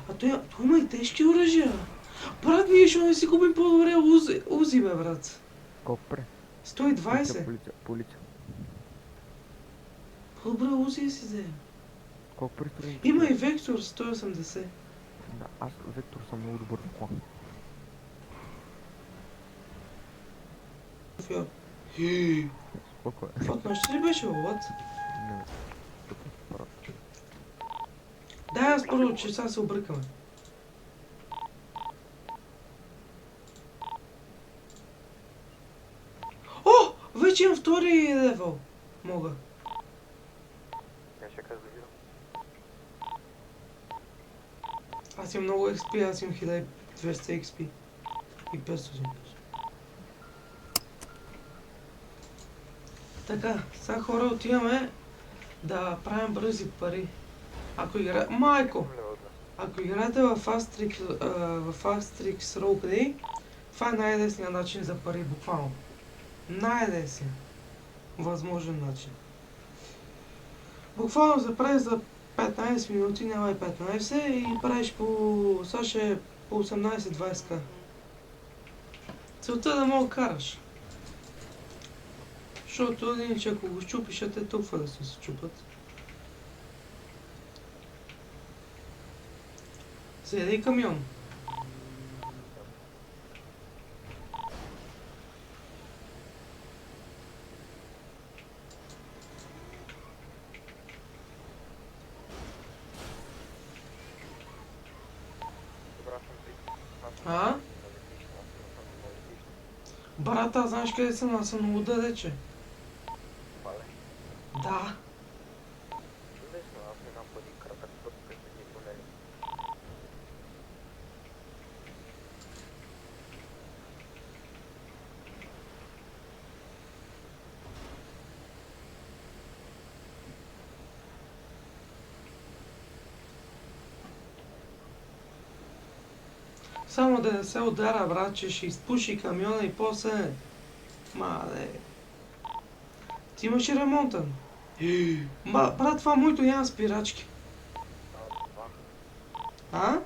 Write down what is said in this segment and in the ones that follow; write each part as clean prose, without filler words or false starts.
А той има и тежки оръжия. Брат, ние ще не си купим по-добре узи, бе, брат. Колко пре? 120. Полиция. По-добре узи си взем. Колко пари струва? Има и Вектор 180. Да, аз Вектор съм много добър в кола. Колко е? Това нощта ли беше, Лот? Не, тук е апарат. Да, аз първо, че сега се объркаме. О! Вече имам втори левел. Мога. Я ще кажа да видам. Аз имам много XP, аз имам 1200 XP. И 500. Така, сега хора отиваме да правим бързи пари. Ако играете... Майко! Ако играете в Asterix Roleplay, това е най-лесният начин за пари, буквално. Най-лесният възможен начин. Буквално се прави за 15 минути, няма и 15, и правиш по... сега ще е по 18-20к. Целта е да мога да караш. Защото иначе ако го щупиш, ще те толкова да се чупат. Седи камион. А? Брата, знаеш къде съм? Аз съм много далече. Да. Само да не се удара, брат, че ще изпуши камиона и после... Мале. Ти имаш и ремонта. Брат, това моето няма спирачки. А?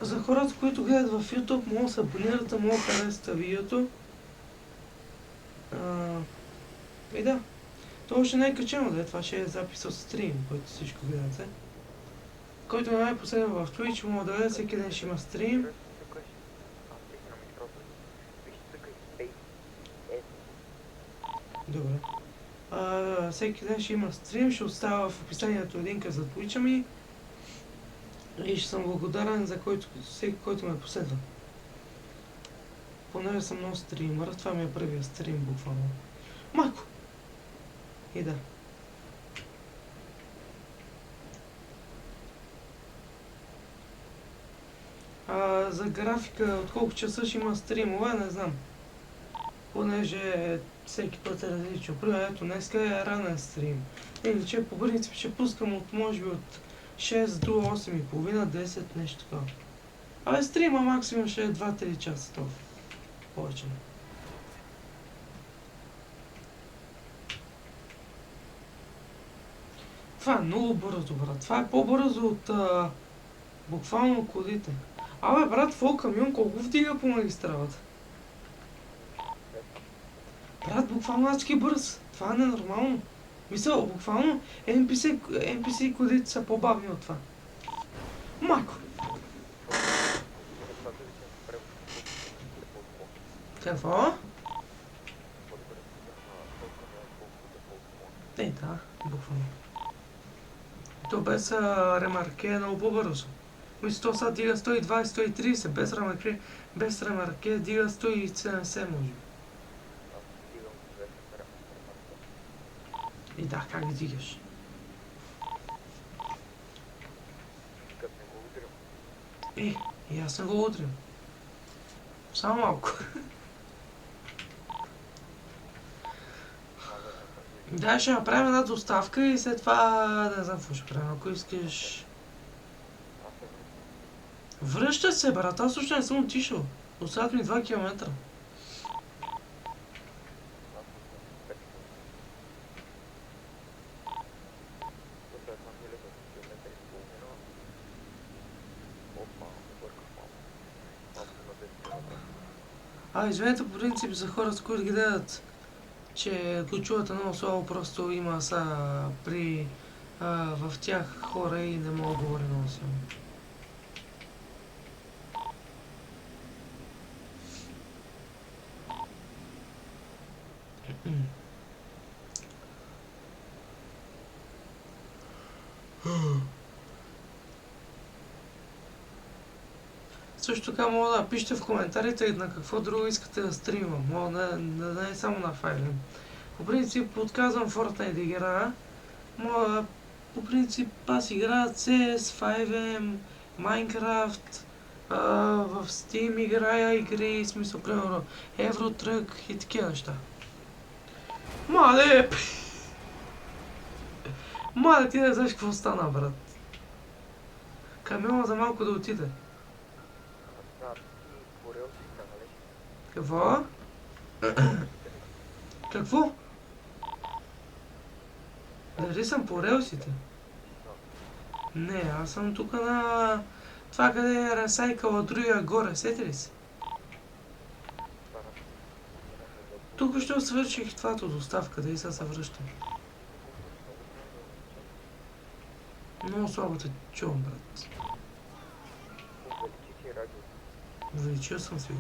За хората, които гледат в YouTube, могат да се абонират, могат да харесат видеото. И да. То още не е качено, да, това ще е запис от стрим, който всичко гледате. Който не е последен в Twitch, мога да гледа, всеки ден ще има стрим. Добре. Всеки ден ще има стрим, ще оставя в описанието линка за Twitch ми. И ще съм благодарен за всеки, който ме последва. Понеже съм много стримър, това ми е първият стрим буквално. Майко! И да. За графика, от колко часа ще има стримове, не знам. Понеже всеки път е различно. Примерно, ето, днеска е ранен стрим. Иначе, по принцип, ще пускам от, може би, от 6 до 8:30, 10, нещо такова. Абе, стрима максимум ще е 2-3 часа толкова. Повече не. Това е много бързо, брат. Това е по-бързо от буквално колите. Абе, брат, твой камион колко вдига по магистралата? Брат, буквално адски бърз. Това е ненормално. Мисля, буквално NPC колите са по-бавни от това. Майко! Какво? Да, буквално. То без ремарке е много по-бързо. Мисля, то сега дига 120-130, без ремарке дига 170, може би. И да, как ги дигаш? И аз не го удрям. Само малко. Да, ще направим една доставка и след това не знам какво ще правим. Ако искаш... Връща се, брат, аз още не съм отишъл. Остават ми 2 километра. Аз съм 5 км. Тук съм 1000 км и половина. Опа, обърках малко. Малко на 10 км. Извинете по принцип за хората, които гледат, че го чувате много слабо, просто има в тях хора и не мога да говоря много силно. Също така мога да пишете в коментарите на какво друго искате да стримам. Мога да не само на Fire. По принцип отказвам Fortnite да играя. Мога, по принцип аз играя CS, 5M, Minecraft, в Steam играя игри, в смисъл, примерно, Евротрък и такива неща. Мале! Мале, ти не знаеш какво стана, брат. Камила за малко да отиде. Да, ти порел си ста, нали? Какво? Какво? Дали съм по релсите? Не, аз съм тук на... Това къде е ресайкала другия горе, сети ли се? Тук ще свърших твата доставка, да и сега се връщам. Много слабо те чувам, брат. Увеличи си радио. Увеличил съм си.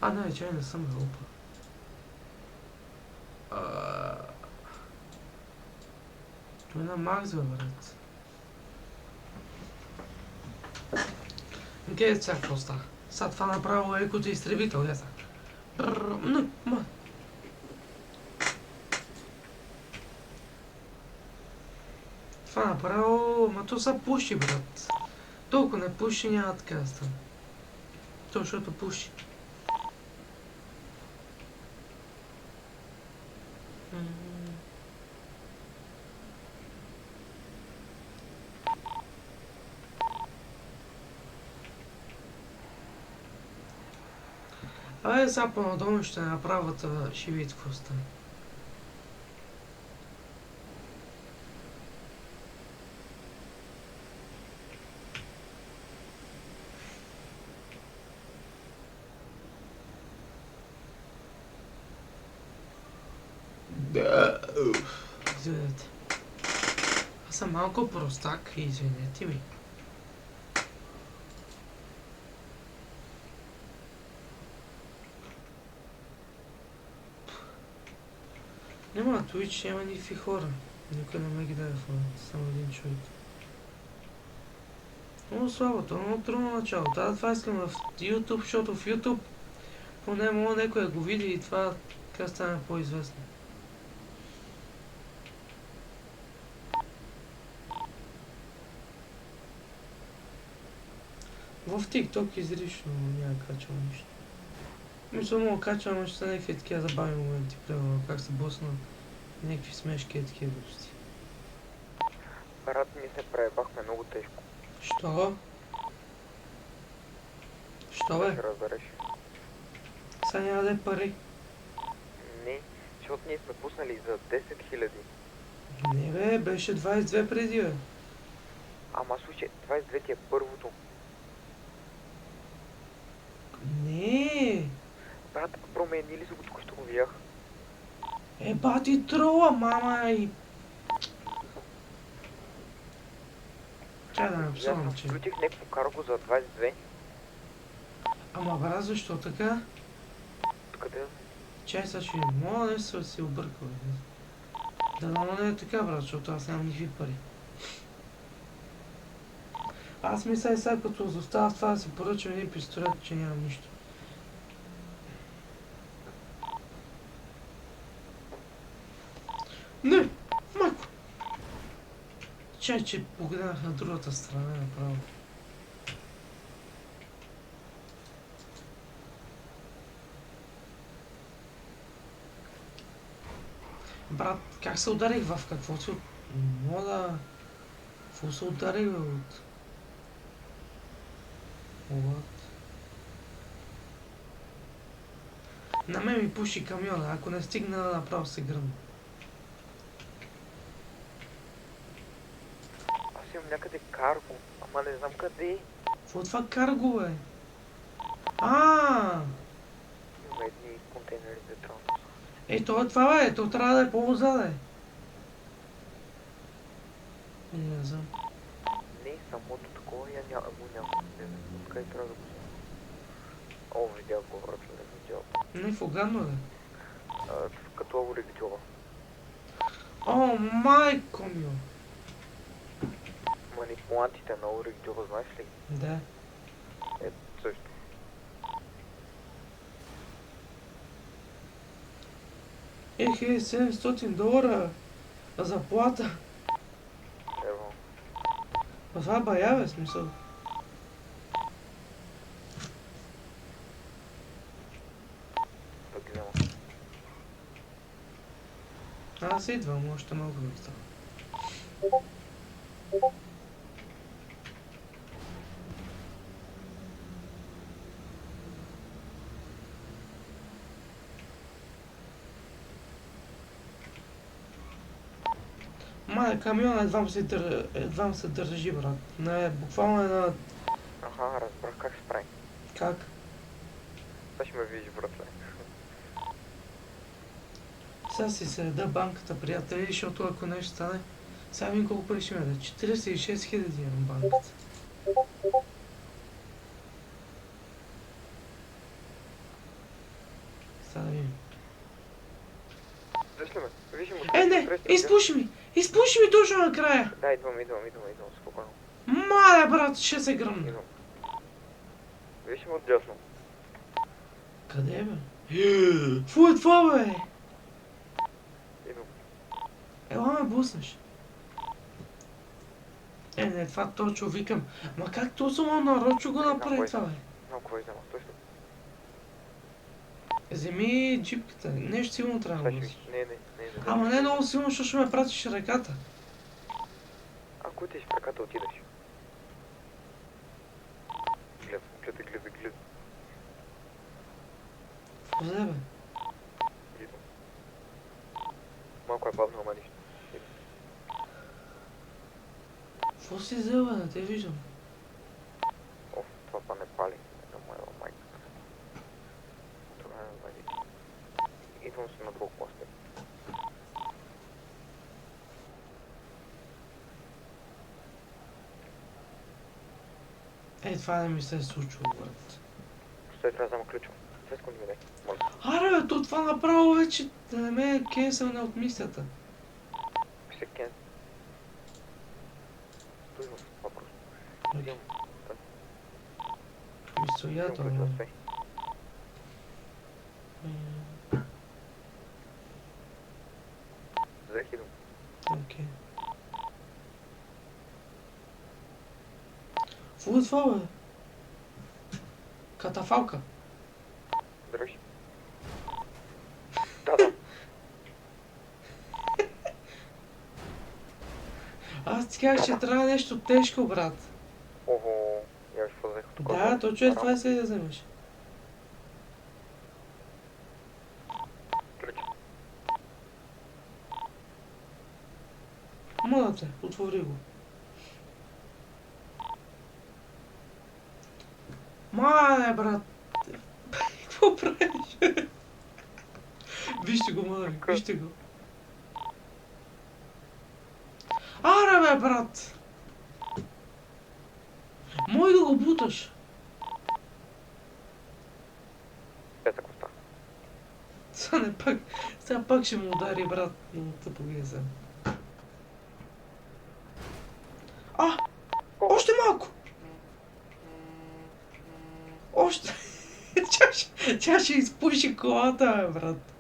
Не, чай не съм глупа. Той е на макс, бе, брат. Гей, сега какво става? Сега това направо е екото изтребител, гей сега. Това направо... Ма то са пуши, брат. Толкова не пуши, няма така да стане. То, защото пуши. Сега по-надолу ще направят, ще видите какво стане. Извинете. Аз съм малко простак, извинете ми. Няма на Twitch, няма никакви хора. Никой не ме гледа в момента, само един човек. Много слабото, много трудно начало. Това искам в YouTube, защото в YouTube поне мога някой да го види и това така стане по-известно. В TikTok изрично няма качвам нищо. Мисля, мога качвам, но ще са някакви такива забавни моменти, примерно как се босна някакви смешки и такива глупости. Брат, ми се преебахме много тежко. Що? Що Да бе? се разбереш. Сега няма да е пари. Не, защото ние сме пуснали за 10 000. Не бе, беше 22 преди бе. Ама слушай, 22 ти е първото. Не. Брат, променили се го, току-що го видях. Бати трола, мама и... Чай да написам, че... Включих някакво карго за 22. Ама брат, защо така? Къде? Чай сега ще мога да се объркал. Да, не е така, брат, защото аз нямам никакви пари. Аз мисля сега като застава в това да си поръчам един пистолет, че нямам нищо. Не! Майко! Чай, че погледнах на другата страна направо. Брат, как се ударих в каквото? Мога да... Какво се удари, бе, от... What? На мен ми пуши камиона, ако не стигна, направо се гръмна. Аз имам някъде карго, ама не знам къде. Какво е това карго, бе? Има едни контейнери за транспорт. То е това, бе, то трябва да е по-отзаде. Не знам. Не, самото такова няма. Не знам, откъде трябва да го взема. О, видях го, врача, не видял. Не, в Огано, бе. Като оригджоба. О, майко ми! Манипулантите на оригджоба, знаеш ли? Да. Също. $700 заплата. Ево. Ма това е бая, бе, смисъл. Да ги взема. Аз идвам, още малко да остава. Мале, камион едвам се държи, брат. Не, буквално една... Аха, разбрах как се прави. Как? Сега ще ме видиш, братле. Сега си се реда банката, приятели, защото ако нещо стане... Сега видим колко пари ще ме да. 46 000 имам банката. Сега да видим. Виж ли ме? Виж му. Не! Изпуши ми! Изпуши ми точно накрая! Да, идвам, спокойно. Мале, брат, ще се гръмна. Идвам. Виж му отдясно. Къде, бе? Фу е това, бе? Идвам. Ела ме буснеш. Не, това точно викам. Ма как точно нарочно го направи това, бе? Знам кой взема, точно. Вземи джипката. Нещо силно трябва да Сега ще носиш. не. Ама не много силно, защото ще ме пратиш ръката. Ако отидеш в ръката, отидеш. Гледай. Взе, бе. Идвам. Малко е бавно, ама нищо. Какво си взел, бе? Не те виждам. Оф, това па не пали. На моя майка. Това е магия. Идвам се на друг мост. Това не ми се е случило, брат. Стой, трябва да взема ключа. 2 секунди ми дай. Моля. Аре, бе, то това направо вече да не ме е кенсълне от мисията. Пише Кен. Стой в това просто. Идвам. Ми стоя това. Ключа, стой. Взех, идвам. Окей. Какво е това, бе? Катафалка. Дръж. Да. Аз ти казах, че трябва нещо тежко, брат. Ого, я ще взех от тук. Да, точно е това се да вземеш. Ключ. Моля те, отвори го. Мале, брат. Какво правиш? Вижте го, моля ви, вижте го. Аре, бе, брат! Мой да го буташ. Пета коста. Сега пак ще му удари, брат. Много тъпо ги е сега. Още малко! Още! Тя ще изпуши колата, бе, брат.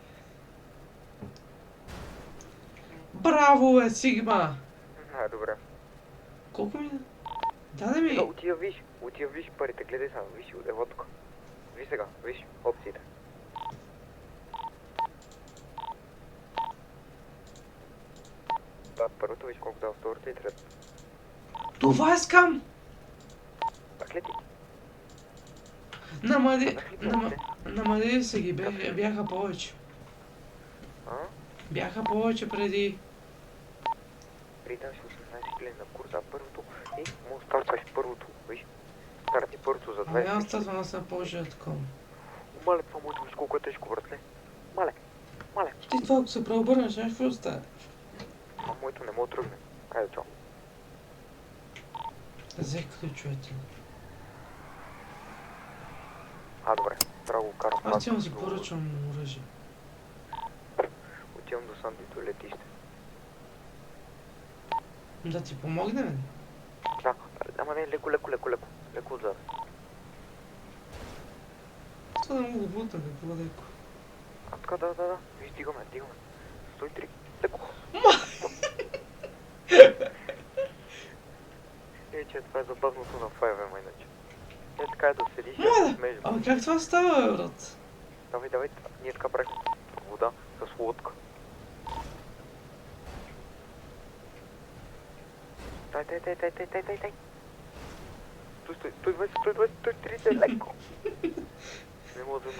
Браво, бе, Сигма! Добре. Колко ми? Даде ми! Отива виж парите, гледай само, виж, ево тук. Виж сега, виж, опциите. Да, първото виж колко дава, втората и третата. Това искам! Пак ли ти? Намали се ги, бяха повече. А? Бяха повече преди. Придам си 18 хиляди на курса, първото. И му стартваш първото. Виж. Старти първото за 20 Няма статва на са повече от такова. Мале, това моето виж колко е тежко, братле. Мале. Ти това ако се преобърнеш, нещо ще остане. А моето не мога да тръгне. Айде, чао. Взех ключовете. Добре. Трябва го карам. Аз ти си поръчвам оръжие. Отивам до Сандито летище. Да ти помогнем ли? Да, ама не, леко. Леко отзад. Това да му го бута, какво леко. Така, да. Виж, дигаме. 103. Леко. Че това е забавното на 5M, иначе. Така е да седиш и да се смееш. Ама как това става, бе, брат? Давай. Ние така правихме вода с лодка. Дай. Стой, 120, 130, леко. Не мога да